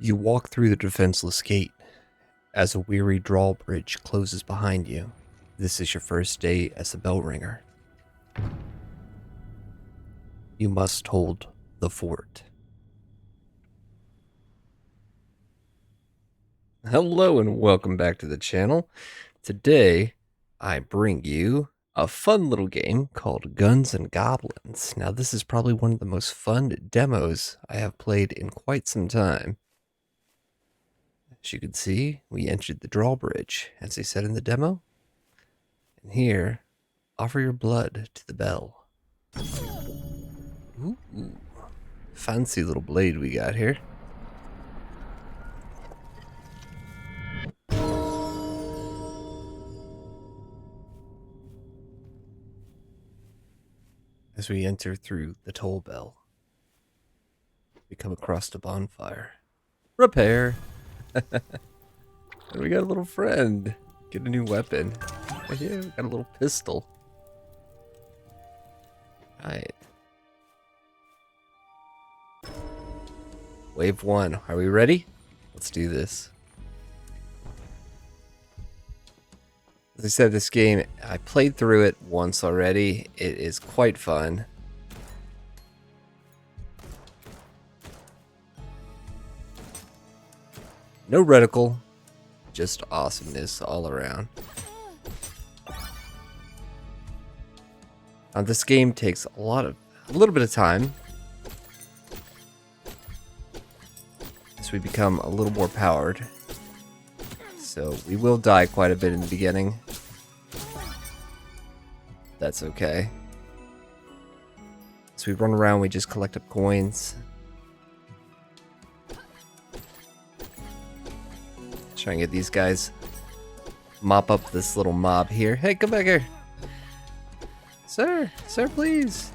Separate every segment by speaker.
Speaker 1: You walk through the defenseless gate as a weary drawbridge closes behind you. This is your first day as a bell ringer. You must hold the fort. Hello and welcome back to the channel. Today, I bring you a fun little game called Guns and Goblins. Now, this is probably one of the most fun demos I have played in quite some time. As you can see, we entered the drawbridge, as they said in the demo. And here, offer your blood to the bell. Ooh, fancy little blade we got here. As we enter through the toll bell, we come across the bonfire. Repair! And we got a little friend. Get a new weapon. Oh yeah, we got a little pistol. Alright. Wave 1. Are we ready? Let's do this. As I said, this game, I played through it once already. It is quite fun. No reticle, just awesomeness all around. Now, this game takes a little bit of time as we become a little more powered. So we will die quite a bit in the beginning. That's okay. So we run around, we just collect up coins. Try and get these guys. Mop up this little mob here. Hey, come back here. Sir, please.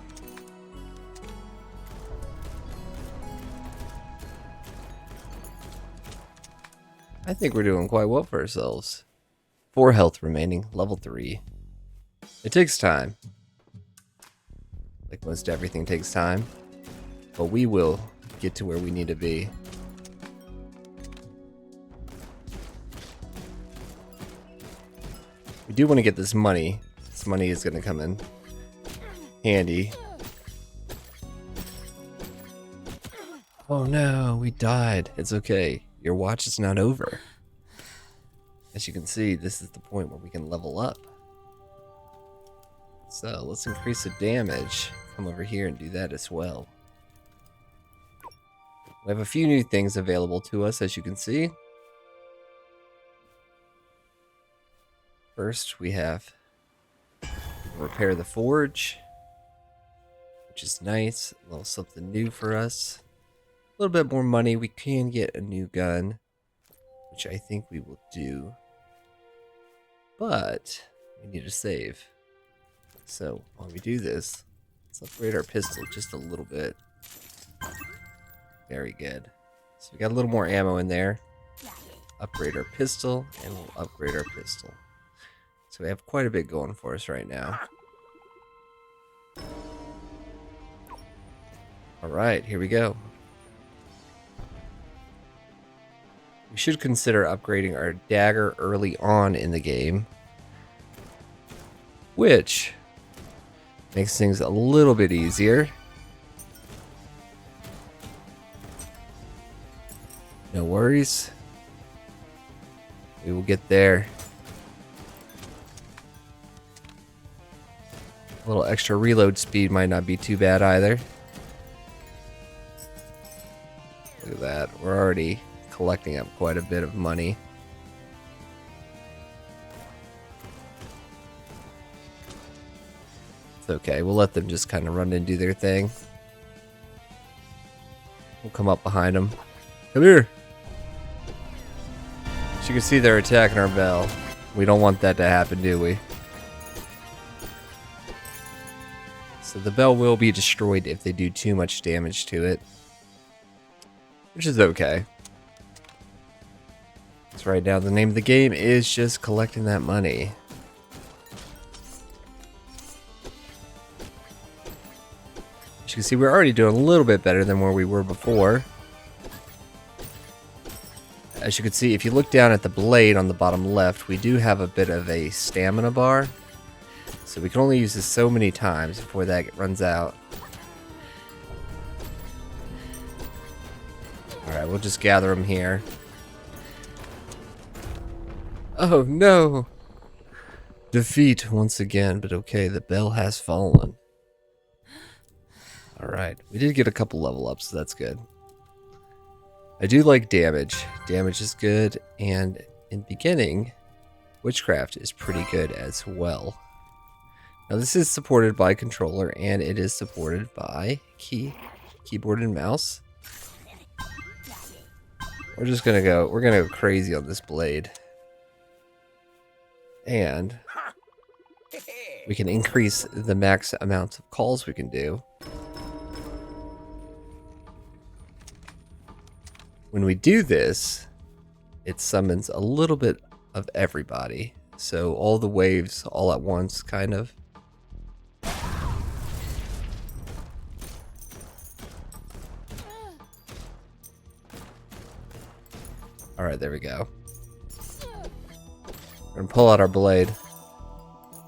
Speaker 1: I think we're doing quite well for ourselves. 4 health remaining, level 3. It takes time. Like most everything takes time. But we will get to where we need to be. We do want to get this money. This money is going to come in handy. Oh no, we died. It's okay. Your watch is not over. As you can see, this is the point where we can level up. So let's increase the damage. Come over here and do that as well. We have a few new things available to us, as you can see. First, we have repair the forge, which is nice. A little something new for us. A little bit more money. We can get a new gun, which I think we will do. But we need to save. So while we do this, let's upgrade our pistol just a little bit. Very good. So we got a little more ammo in there. Upgrade our pistol, and we'll upgrade our pistol. So we have quite a bit going for us right now. Alright, here we go. We should consider upgrading our dagger early on in the game, which makes things a little bit easier. No worries. We will get there. A little extra reload speed might not be too bad either. Look at that. We're already collecting up quite a bit of money. It's okay. We'll let them just kind of run and do their thing. We'll come up behind them. Come here. As you can see, they're attacking our bell. We don't want that to happen, do we? So the bell will be destroyed if they do too much damage to it, which is okay. So right now, the name of the game is just collecting that money. As you can see, we're already doing a little bit better than where we were before. As you can see, if you look down at the blade on the bottom left, we do have a bit of a stamina bar. So we can only use this so many times before that runs out. Alright, we'll just gather them here. Oh no! Defeat once again, but okay, the bell has fallen. Alright, we did get a couple level ups, so that's good. I do like damage. Damage is good, and in beginning, witchcraft is pretty good as well. Now this is supported by controller, and it is supported by keyboard and mouse. We're gonna go crazy on this blade. And we can increase the max amount of calls we can do. When we do this, it summons a little bit of everybody. So all the waves all at once, kind of. Alright, there we go. We're gonna pull out our blade.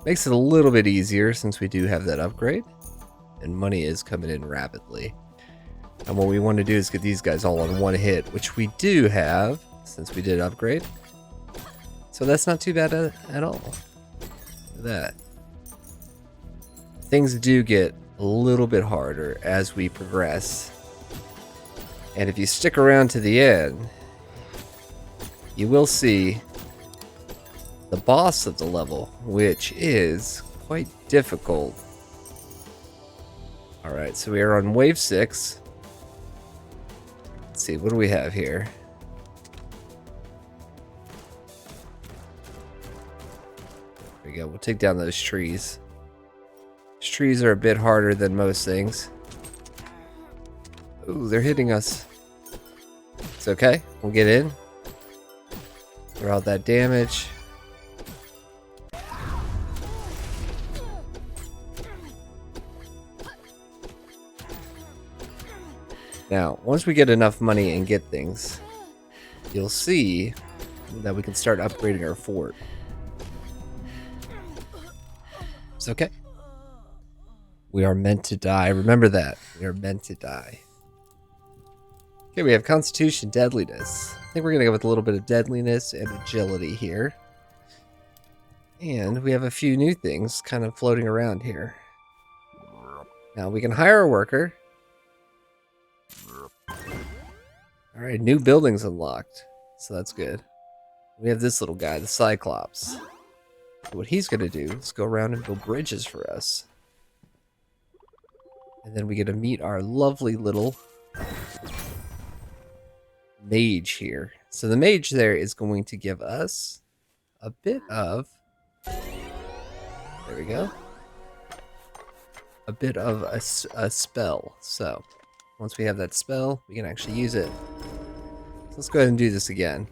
Speaker 1: Makes it a little bit easier since we do have that upgrade. And money is coming in rapidly. And what we want to do is get these guys all on one hit, which we do have since we did upgrade. So that's not too bad at all. Look at that. Things do get a little bit harder as we progress. And if you stick around to the end, you will see the boss of the level, which is quite difficult. Alright, so we are on wave 6. Let's see, what do we have here? There we go, we'll take down those trees. These trees are a bit harder than most things. Ooh, they're hitting us. It's okay, we'll get in. Throw out that damage. Now, once we get enough money and get things, you'll see that we can start upgrading our fort. It's okay. We are meant to die. Remember that. We are meant to die. Okay, we have Constitution, Deadliness. I think we're going to go with a little bit of Deadliness and Agility here. And we have a few new things kind of floating around here. Now, we can hire a worker. Alright, new buildings unlocked. So that's good. We have this little guy, the Cyclops. So what he's going to do is go around and build bridges for us. And then we get to meet our lovely little mage here. So the mage there is going to give us a bit of... There we go. A bit of a spell. So once we have that spell, we can actually use it. So let's go ahead and do this again.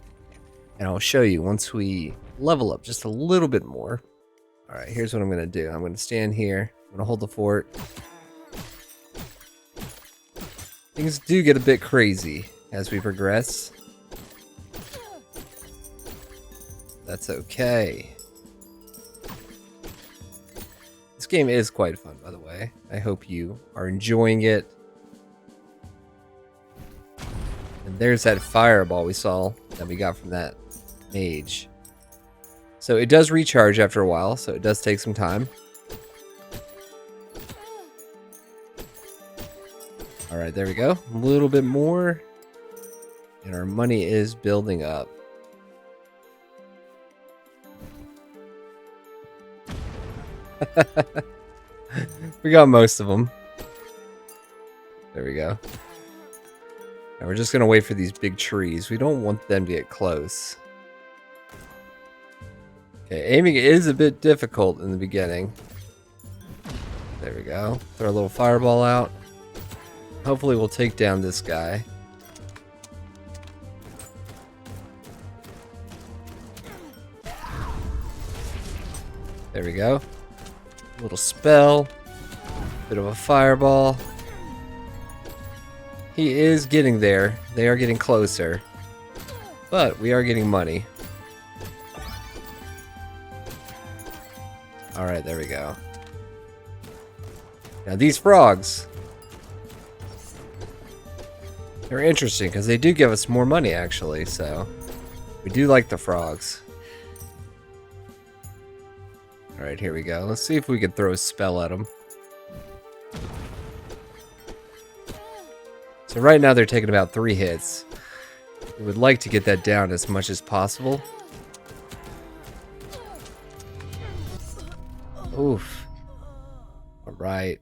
Speaker 1: And I'll show you once we level up just a little bit more. Alright, here's what I'm going to do. I'm going to stand here. I'm going to hold the fort. Things do get a bit crazy as we progress. That's okay. This game is quite fun, by the way. I hope you are enjoying it. And there's that fireball we saw that we got from that mage. So it does recharge after a while, so it does take some time. Alright, there we go. A little bit more. And our money is building up. We got most of them. There we go. Now we're just going to wait for these big trees. We don't want them to get close. Okay, aiming is a bit difficult in the beginning. There we go. Throw a little fireball out. Hopefully we'll take down this guy. There we go. A little spell. Bit of a fireball. He is getting there. They are getting closer. But we are getting money. Alright, there we go. Now these frogs, they're interesting because they do give us more money actually, so we do like the frogs. Alright, here we go. Let's see if we can throw a spell at them. So right now they're taking about 3 hits. We would like to get that down as much as possible. Oof. Alright.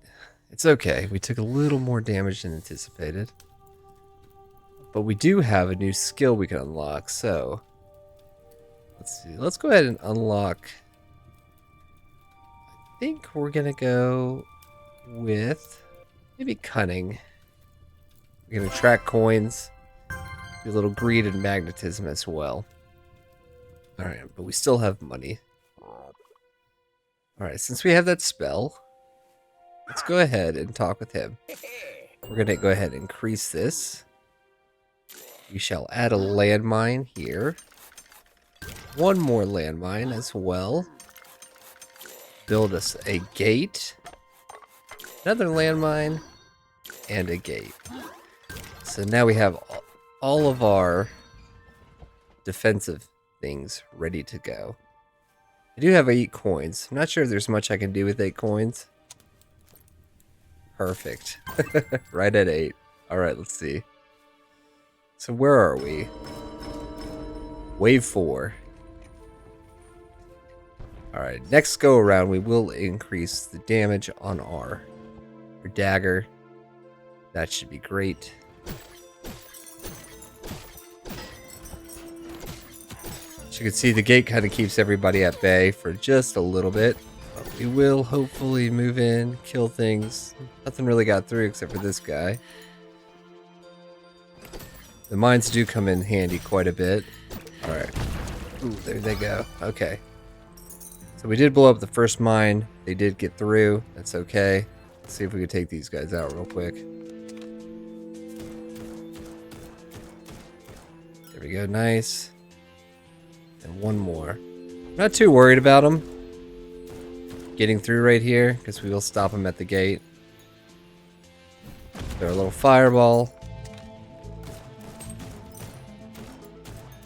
Speaker 1: It's okay. We took a little more damage than anticipated. But we do have a new skill we can unlock, so... Let's see. Let's go ahead and unlock... I think we're gonna go with... maybe Cunning. We can attract coins. Do a little greed and magnetism as well. Alright, but we still have money. Alright, since we have that spell, let's go ahead and talk with him. We're going to go ahead and increase this. We shall add a landmine here. One more landmine as well. Build us a gate. Another landmine. And a gate. So now we have all of our defensive things ready to go. I do have 8 coins. I'm not sure if there's much I can do with 8 coins. Perfect. Right at 8. Alright, let's see. So where are we? Wave 4. Alright, next go around we will increase the damage on our dagger. That should be great. As you can see, the gate kind of keeps everybody at bay for just a little bit. But we will hopefully move in, kill things. Nothing really got through except for this guy. The mines do come in handy quite a bit. Alright. Ooh, there they go. Okay. So we did blow up the first mine. They did get through. That's okay. Let's see if we can take these guys out real quick. There we go. Nice. And one more. Not too worried about them getting through right here, because we will stop them at the gate. Throw a little fireball.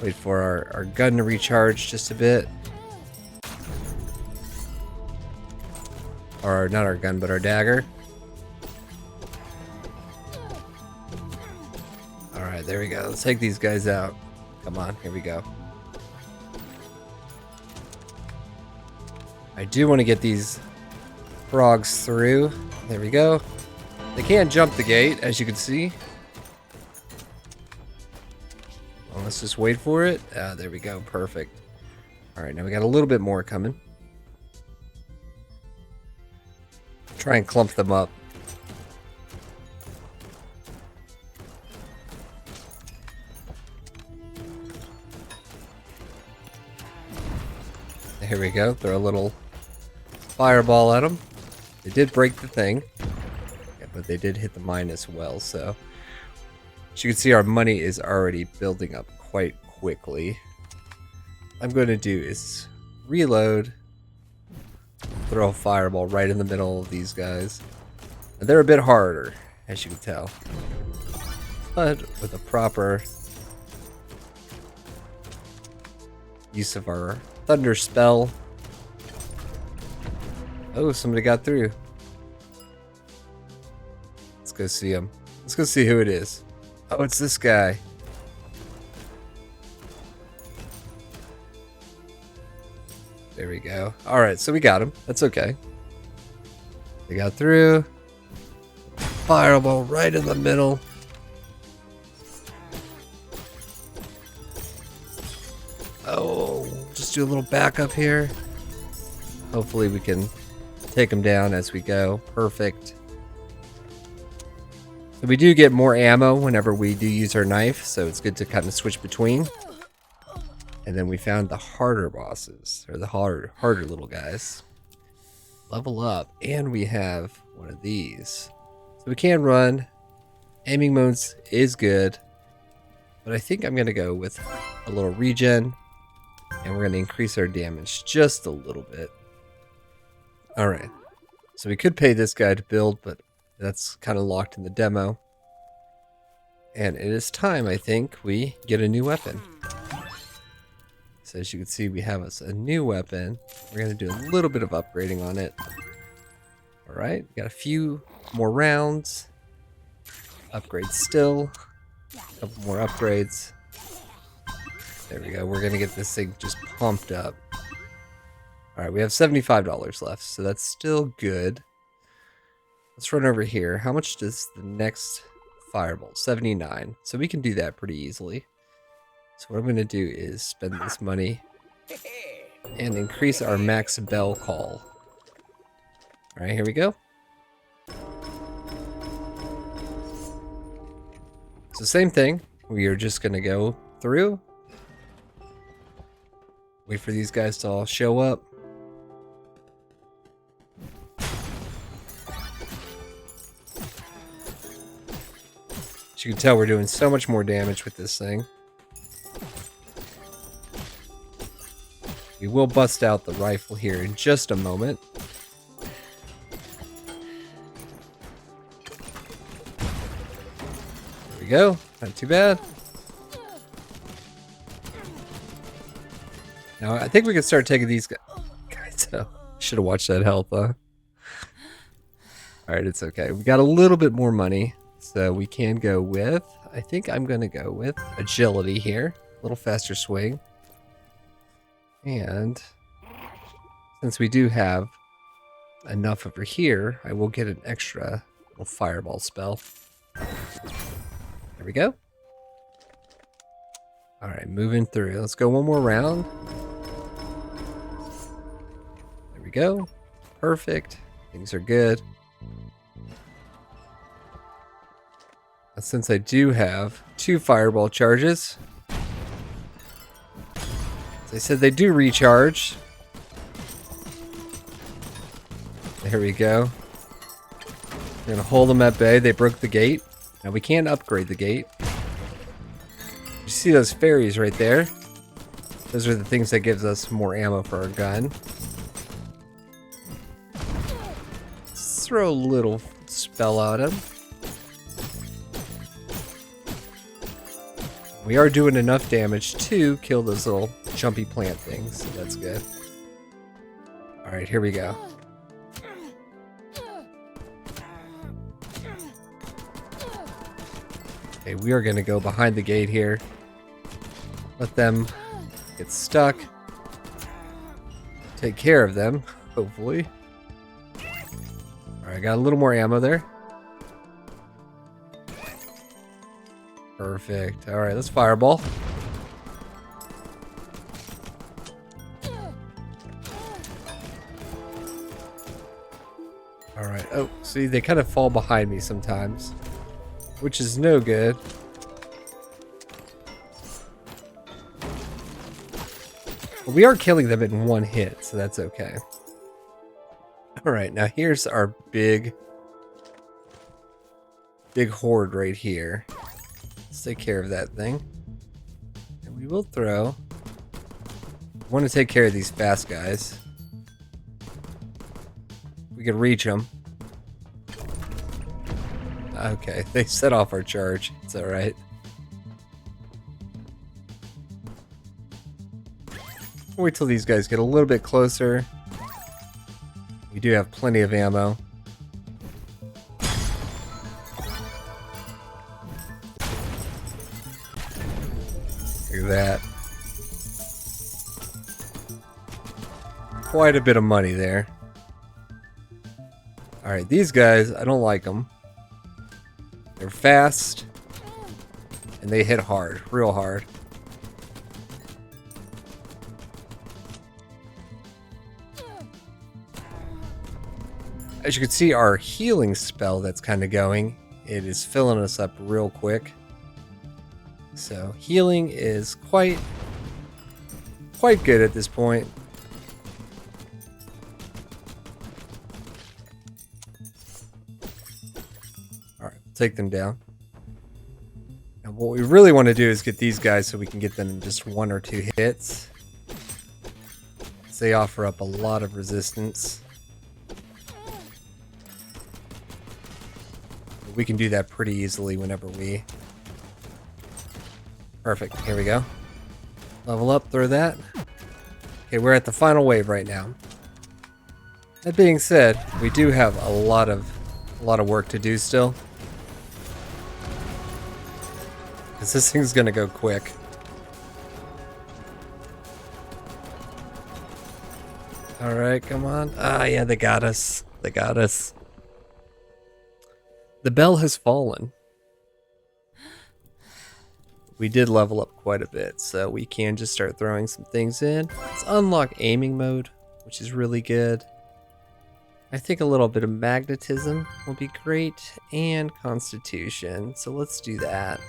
Speaker 1: Wait for our gun to recharge just a bit. Or not our gun, but our dagger. Alright, there we go. Let's take these guys out. Come on, here we go. I do want to get these frogs through. There we go. They can't jump the gate, as you can see. Well, let's just wait for it. There we go. Perfect. Alright, now we got a little bit more coming. Try and clump them up. Here we go. Throw a little fireball at them. They did break the thing. Yeah, but they did hit the mine as well, so... As you can see, our money is already building up quite quickly. What I'm going to do is reload. Throw a fireball right in the middle of these guys. And they're a bit harder, as you can tell. But with a proper use of our thunder spell. Oh, somebody got through. Let's go see him. Let's go see who it is. Oh, it's this guy. There we go. Alright, so we got him. That's okay. They got through. Fireball right in the middle. Oh, just do a little backup here. Hopefully we can take him down as we go. Perfect. So we do get more ammo whenever we do use our knife, so it's good to kind of switch between. And then we found the harder bosses, or the harder little guys. Level up, and we have one of these. So we can run. Aiming modes is good. But I think I'm going to go with a little regen. And we're going to increase our damage just a little bit. Alright. So we could pay this guy to build, but that's kind of locked in the demo. And it is time, I think, we get a new weapon. So as you can see, we have us a new weapon. We're going to do a little bit of upgrading on it. Alright, got a few more rounds. Upgrades still. A couple more upgrades. There we go. We're going to get this thing just pumped up. Alright, we have $75 left, so that's still good. Let's run over here. How much does the next firebolt? 79. So we can do that pretty easily. So what I'm going to do is spend this money and increase our max bell call. Alright, here we go. So same thing. We are just going to go through. Wait for these guys to all show up. As you can tell, we're doing so much more damage with this thing. We will bust out the rifle here in just a moment. There we go. Not too bad. Now, I think we can start taking these guys out. Should have watched that health, huh? Alright, it's okay. We got a little bit more money. So we can go with, I think I'm going to go with agility here. A little faster swing. And since we do have enough over here, I will get an extra little fireball spell. There we go. Alright, moving through. Let's go one more round. There we go. Perfect. Things are good. Since I do have 2 fireball charges, as I said, they do recharge. There we go. We're going to hold them at bay. They broke the gate. Now we can upgrade the gate. You see those fairies right there? Those are the things that gives us more ammo for our gun. Let's throw a little spell at him. We are doing enough damage to kill those little jumpy plant things, so that's good. Alright, here we go. Okay, we are going to go behind the gate here. Let them get stuck. Take care of them, hopefully. Alright, got a little more ammo there. Perfect. Alright, let's fireball. Alright, oh, see, they kind of fall behind me sometimes, which is no good. But we are killing them in one hit, so that's okay. Alright, now here's our big horde right here. Let's take care of that thing. And we will throw. I want to take care of these fast guys. We can reach them. Okay, they set off our charge. It's alright. Wait till these guys get a little bit closer. We do have plenty of ammo. Look at that. Quite a bit of money there. Alright, these guys, I don't like them. They're fast. And they hit hard, real hard. As you can see, our healing spell that's kind of going, it is filling us up real quick. So healing is quite good at this point. Alright, take them down. Now What we really want to do is get these guys so we can get them in just 1 or 2 hits. They offer up a lot of resistance. We can do that pretty easily whenever we... Perfect. Here we go. Level up, throw that. Okay, we're at the final wave right now. That being said, we do have a lot of work to do still. Because this thing's gonna go quick. Alright, come on. Ah, yeah, they got us. They got us. The bell has fallen. We did level up quite a bit, so we can just start throwing some things in. Let's unlock aiming mode, which is really good. I think a little bit of magnetism will be great, and constitution, so let's do that.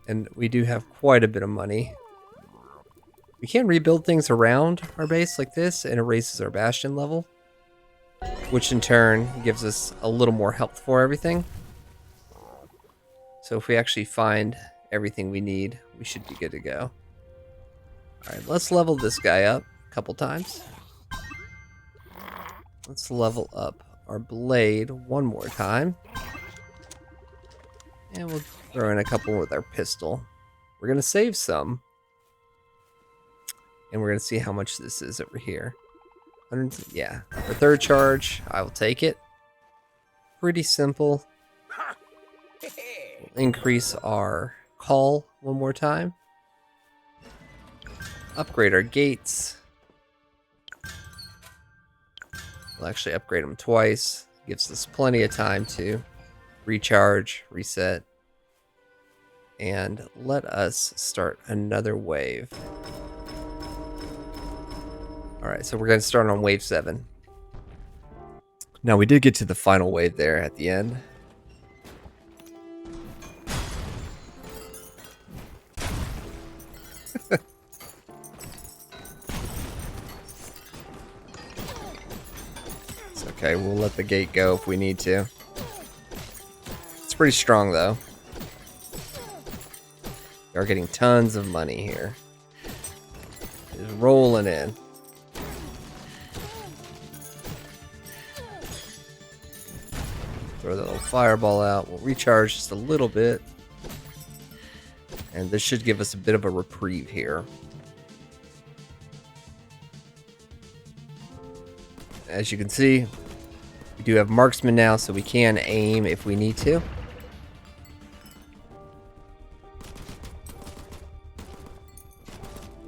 Speaker 1: And we do have quite a bit of money. We can rebuild things around our base like this, and it raises our bastion level, which in turn gives us a little more health for everything. So if we actually find everything we need, we should be good to go. Alright, let's level this guy up a couple times. Let's level up our blade one more time. And we'll throw in a couple with our pistol. We're going to save some. And we're going to see how much this is over here. Yeah, our third charge, I will take it. Pretty simple. We'll increase our call one more time. Upgrade our gates. We'll actually upgrade them twice. Gives us plenty of time to recharge, reset, and let us start another wave. Alright, so we're going to start on wave 7. Now, we did get to the final wave there at the end. It's okay, we'll let the gate go if we need to. It's pretty strong, though. We are getting tons of money here. Just rolling in. Throw that little fireball out. We'll recharge just a little bit. And this should give us a bit of a reprieve here. As you can see, we do have marksman now, so we can aim if we need to.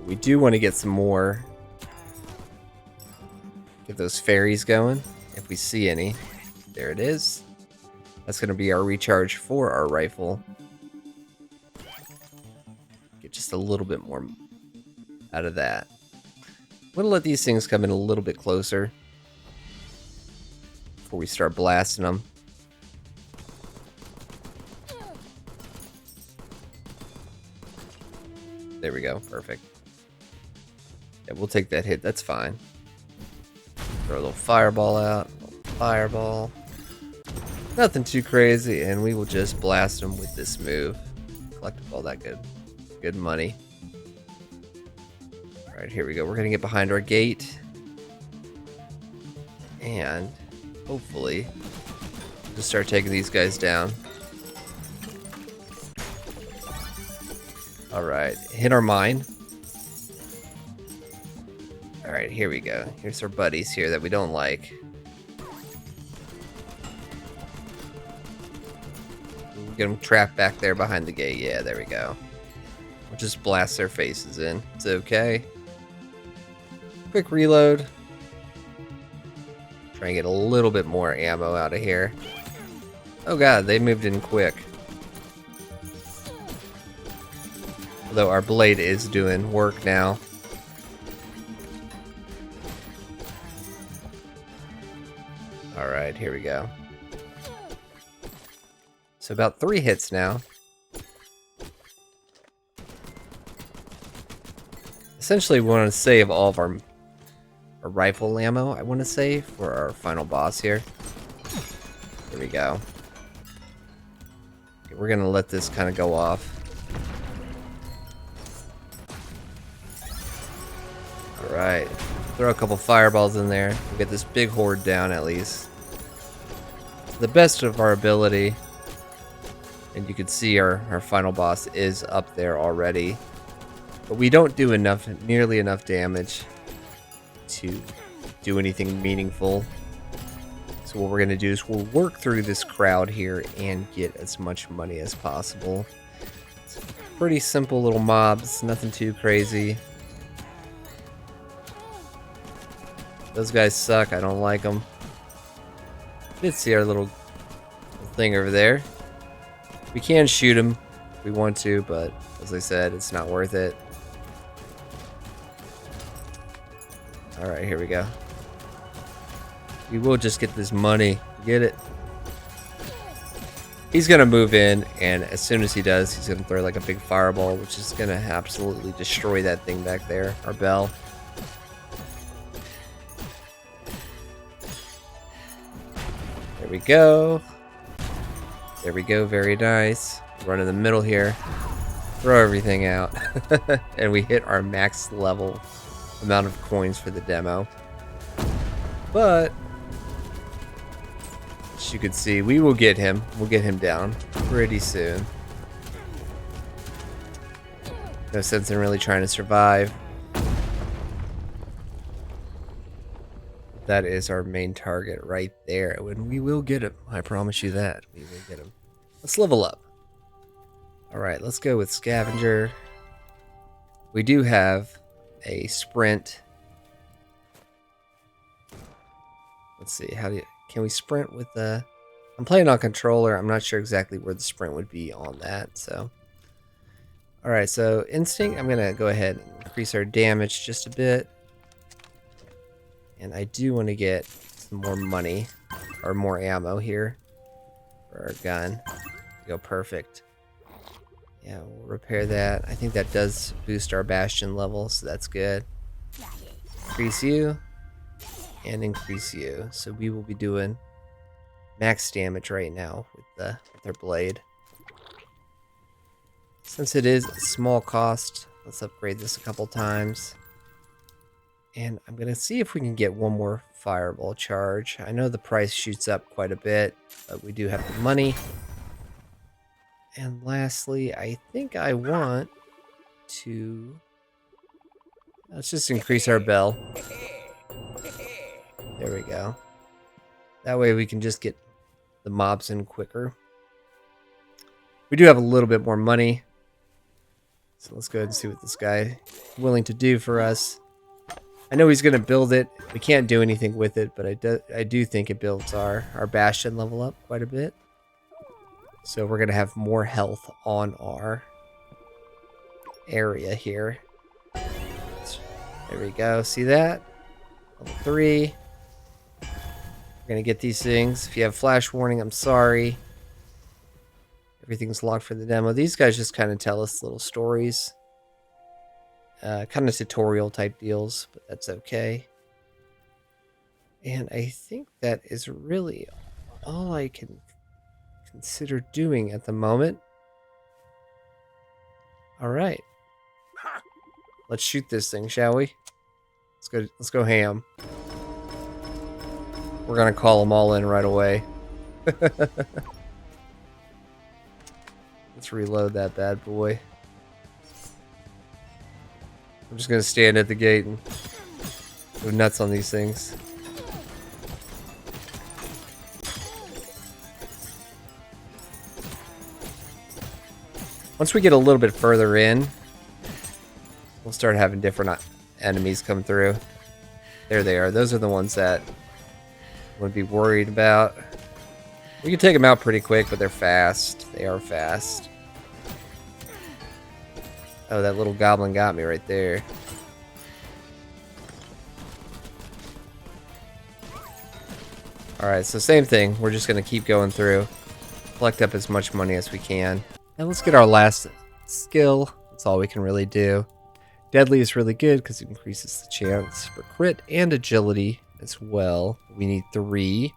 Speaker 1: We do want to get some more. Get those fairies going, if we see any. There it is. That's going to be our recharge for our rifle. Get just a little bit more out of that. I'm going to let these things come in a little bit closer before we start blasting them. There we go. Perfect. Yeah, we'll take that hit. That's fine. Throw a little fireball out. A little fireball. Nothing too crazy, and we will just blast them with this move. Collect all that good money. Alright, here we go. We're going to get behind our gate. And hopefully just start taking these guys down. Alright, hit our mine. Alright, here we go. Here's our buddies here that we don't like. We'll get them trapped back there behind the gate. Yeah, there we go. We'll just blast their faces in. It's okay. Quick reload. Try and get a little bit more ammo out of here. Oh god, they moved in quick. Although our blade is doing work now. Alright, here we go. So about 3 hits now. Essentially, we want to save all of our rifle ammo, I want to say, for our final boss here. Here we go. Okay, we're we're gonna let this kind of go off. Alright. Throw a couple fireballs in there. We'll get this big horde down at least. To the best of our ability. And you can see our final boss is up there already. But we don't do nearly enough damage to do anything meaningful. So what we're going to do is we'll work through this crowd here and get as much money as possible. It's pretty simple little mobs, nothing too crazy. Those guys suck, I don't like them. Let's see our little thing over there. We can shoot him if we want to, but as I said, it's not worth it. Alright, here we go. We will just get this money. Get it? He's going to move in, and as soon as he does, he's going to throw like a big fireball, which is going to absolutely destroy that thing back there, our bell. There we go. There we go, very nice. Run in the middle here. Throw everything out. And we hit our max level amount of coins for the demo. But as you can see, we will get him. We'll get him down pretty soon. No sense in really trying to survive. That is our main target right there. And we will get him. I promise you that. We will get him. Let's level up. Alright, let's go with Scavenger. We do have a sprint. Let's see, can we sprint with the... I'm playing on controller. I'm not sure exactly where the sprint would be on that, so... Alright, so Instinct, I'm going to go ahead and increase our damage just a bit. And I do want to get some more money, or more ammo here for our gun. Go perfect. Yeah, we'll repair that. I think that does boost our Bastion level, so that's good. Increase you, and increase you. So we will be doing max damage right now with our blade. Since it is a small cost, let's upgrade this a couple times. And I'm going to see if we can get one more fireball charge. I know the price shoots up quite a bit, but we do have the money. And lastly, I think I want to... Let's just increase our bell. There we go. That way we can just get the mobs in quicker. We do have a little bit more money. So let's go ahead and see what this guy is willing to do for us. I know he's going to build it. We can't do anything with it, but I do think it builds our Bastion level up quite a bit. So we're going to have more health on our area here. There we go. See that? Level 3. We're going to get these things. If you have flash warning, I'm sorry. Everything's locked for the demo. These guys just kind of tell us little stories. Kind of tutorial type deals, but that's okay. And I think that is really all I can consider doing at the moment. Alright. Let's shoot this thing, shall we? Let's go ham. We're gonna call them all in right away. Let's reload that bad boy. I'm just gonna stand at the gate and go nuts on these things. Once we get a little bit further in, we'll start having different enemies come through. There they are. Those are the ones that I would be worried about. We can take them out pretty quick, but they're fast. They are fast. Oh, that little goblin got me right there. Alright, so same thing. We're just going to keep going through. Collect up as much money as we can. And let's get our last skill. That's all we can really do. Deadly is really good because it increases the chance for crit and agility as well. We need 3.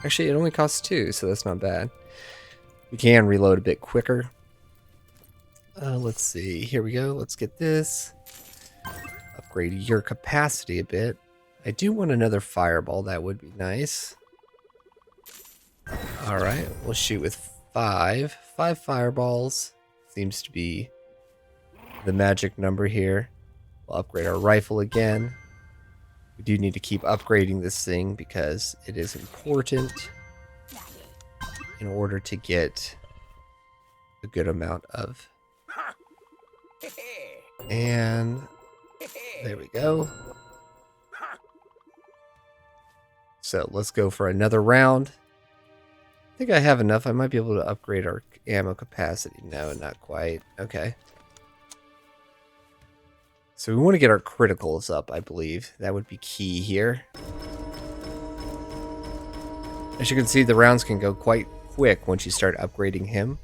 Speaker 1: Actually, it only costs 2, so that's not bad. We can reload a bit quicker. Let's see. Here we go. Let's get this. Upgrade your capacity a bit. I do want another fireball. That would be nice. Alright, we'll shoot with 5. 5 fireballs. Seems to be the magic number here. We'll upgrade our rifle again. We do need to keep upgrading this thing because it is important in order to get a good amount of. And there we go. So let's go for another round. I think I have enough. I might be able to upgrade our ammo capacity. No, not quite. Okay. So we want to get our criticals up, I believe. That would be key here. As you can see, the rounds can go quite quick once you start upgrading him.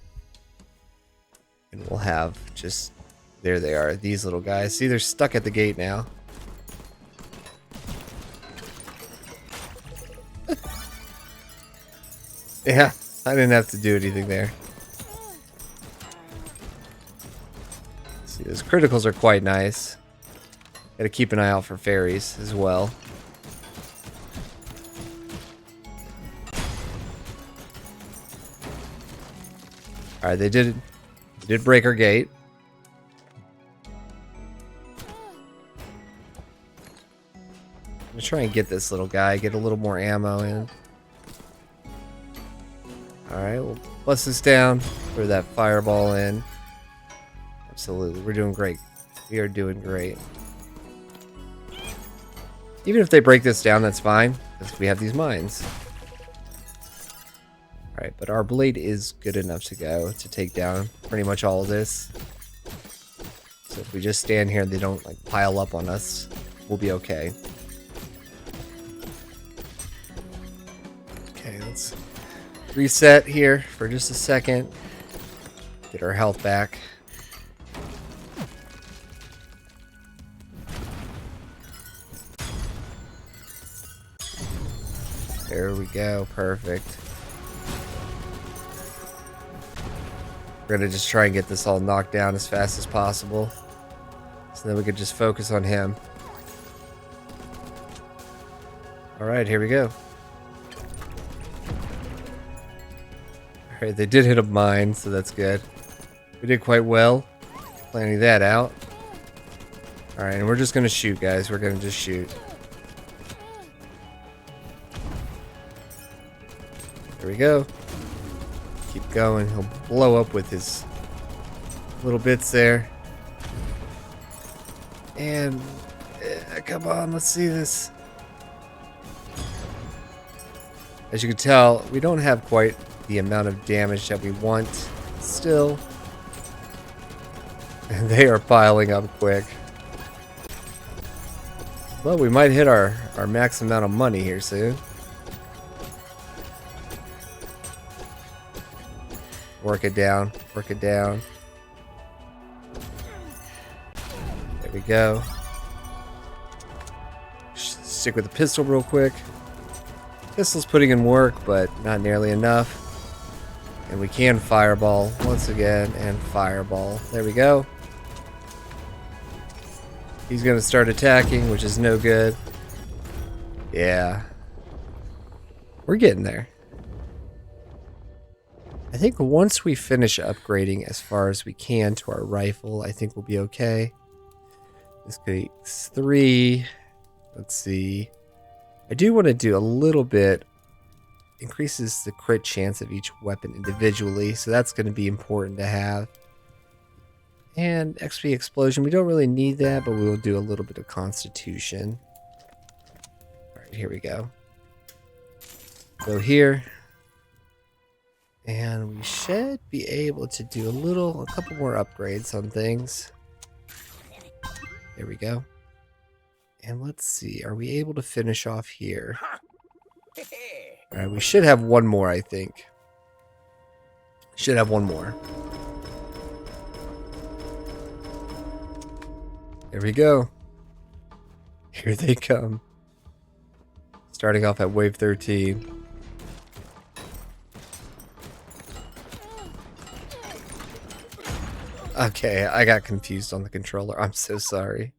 Speaker 1: And we'll have just... There they are, these little guys. See, they're stuck at the gate now. Yeah, I didn't have to do anything there. See, those criticals are quite nice. Gotta keep an eye out for fairies as well. Alright, they did break our gate. I'm gonna try and get this little guy, get a little more ammo in. Alright, we'll bust this down, throw that fireball in. Absolutely, we're doing great. We are doing great. Even if they break this down, that's fine, because we have these mines. Alright, but our blade is good enough to go to take down pretty much all of this. So if we just stand here and they don't like pile up on us, we'll be okay. Okay, let's reset here for just a second. Get our health back. There we go, perfect. We're gonna just try and get this all knocked down as fast as possible. So then we can just focus on him. Alright, here we go. Alright, they did hit a mine, so that's good. We did quite well planning that out. Alright, and we're just gonna shoot, guys. We're gonna just shoot. Here we go. Keep going. He'll blow up with his little bits there. And come on, let's see this. As you can tell, we don't have quite the amount of damage that we want still. And they are piling up quick. Well, we might hit our max amount of money here soon. Work it down. Work it down. There we go. Stick with the pistol real quick. Pistol's putting in work, but not nearly enough. And we can fireball once again, and fireball. There we go. He's going to start attacking, which is no good. Yeah. We're getting there. I think once we finish upgrading as far as we can to our rifle, I think we'll be okay. This takes 3. Let's see. I do want to do a little bit. Increases the crit chance of each weapon individually, so that's going to be important to have. And XP explosion, we don't really need that, but we will do a little bit of constitution. Alright, here we go. Go here. And we should be able to do a couple more upgrades on things. There we go. And let's see, are we able to finish off here? Alright, we should have one more, I think. Should have one more. There we go. Here they come. Starting off at wave 13. Okay, I got confused on the controller. I'm so sorry.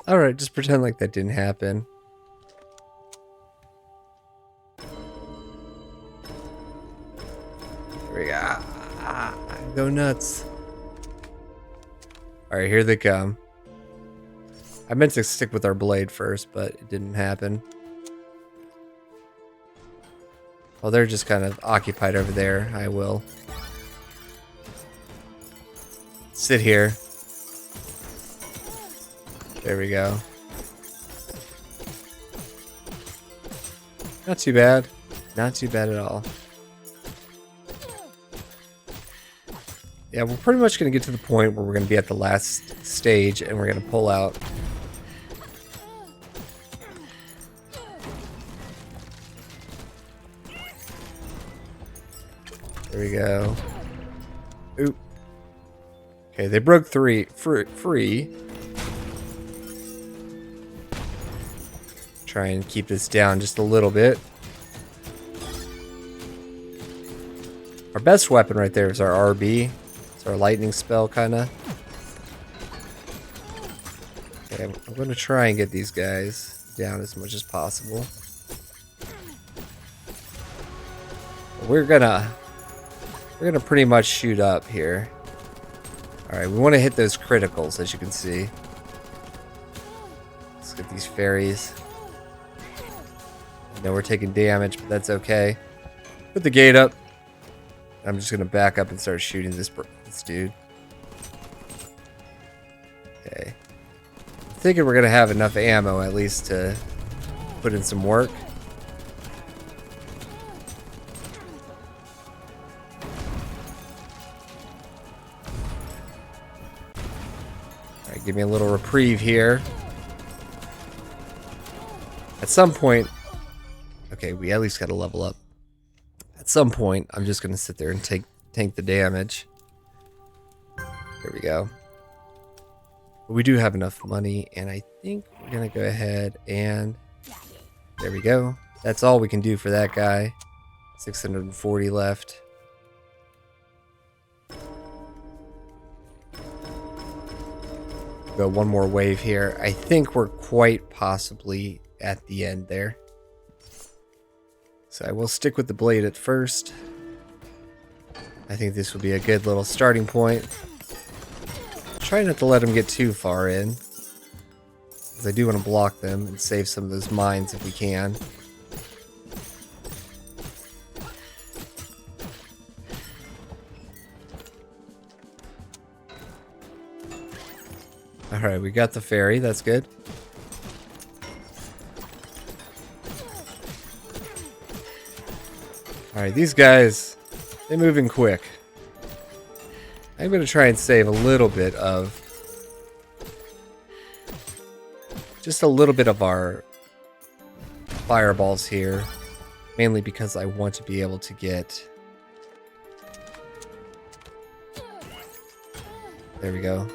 Speaker 1: Alright, just pretend like that didn't happen. Here we go. Go nuts. Alright, here they come. I meant to stick with our blade first, but it didn't happen. Well, they're just kind of occupied over there. I will sit here. There we go. Not too bad. Not too bad at all. Yeah, we're pretty much going to get to the point where we're going to be at the last stage and we're going to pull out. There we go. Oop. Okay, they broke free. Try and keep this down just a little bit. Our best weapon right there is our RB. It's our lightning spell, kind of. Okay, I'm going to try and get these guys down as much as possible. We're gonna pretty much shoot up here. Alright, we want to hit those criticals, as you can see. Let's get these fairies. I know we're taking damage, but that's okay. Put the gate up. I'm just going to back up and start shooting this dude. Okay. I'm thinking we're going to have enough ammo, at least, to put in some work. Alright, give me a little reprieve here. At some point... Okay, we at least got to level up. At some point, I'm just going to sit there and tank the damage. There we go. But we do have enough money, and I think we're going to go ahead and... There we go. That's all we can do for that guy. 640 left. Go one more wave here. I think we're quite possibly at the end there. So I will stick with the blade at first. I think this will be a good little starting point. Try not to let them get too far in, because I do want to block them and save some of those mines if we can. Alright, we got the fairy. That's good. Alright, these guys, they're moving quick. I'm going to try and save a little bit of... Just a little bit of our fireballs here. Mainly because I want to be able to get... There we go.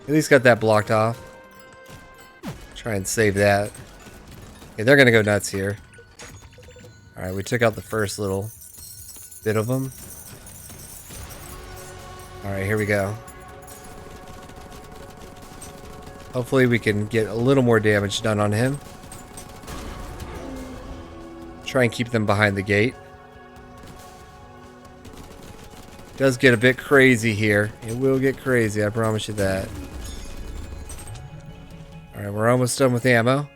Speaker 1: At least got that blocked off. Try and save that. Okay, they're going to go nuts here. Alright, we took out the first little bit of them. Alright, here we go. Hopefully we can get a little more damage done on him. Try and keep them behind the gate. Does get a bit crazy here. It will get crazy, I promise you that. Alright, we're almost done with ammo.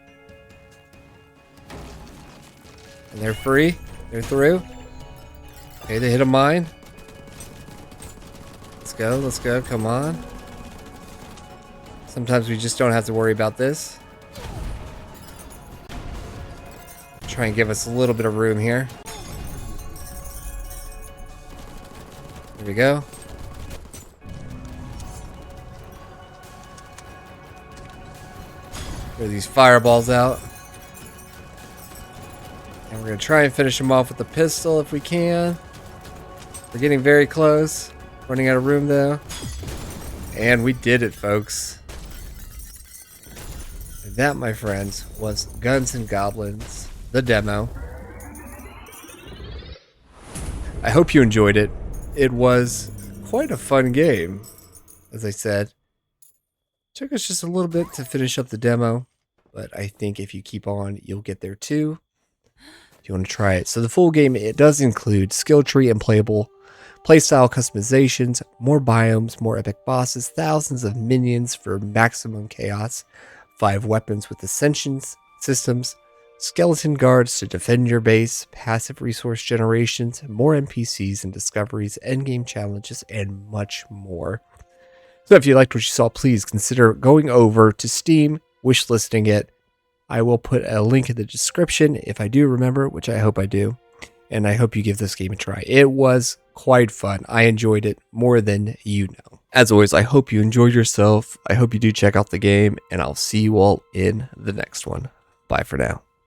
Speaker 1: And they're free. They're through. Okay, they hit a mine. Let's go, let's go, come on. Sometimes we just don't have to worry about this. Try and give us a little bit of room here. There we go. Throw these fireballs out. And we're going to try and finish him off with the pistol if we can. We're getting very close. Running out of room though. And we did it, folks. And that, my friends, was Guns and Goblins, the demo. I hope you enjoyed it. It was quite a fun game. As I said, took us just a little bit to finish up the demo, but I think if you keep on, you'll get there too. If you want to try it. So the full game, it does include skill tree and playable playstyle customizations, more biomes, more epic bosses, thousands of minions for maximum chaos, 5 weapons with ascensions systems, skeleton guards to defend your base, passive resource generations, more NPCs and discoveries, endgame challenges, and much more. So if you liked what you saw, please consider going over to Steam, wishlisting it. I will put a link in the description if I do remember, which I hope I do. And I hope you give this game a try. It was quite fun. I enjoyed it more than you know. As always, I hope you enjoyed yourself. I hope you do check out the game, and I'll see you all in the next one. Bye for now.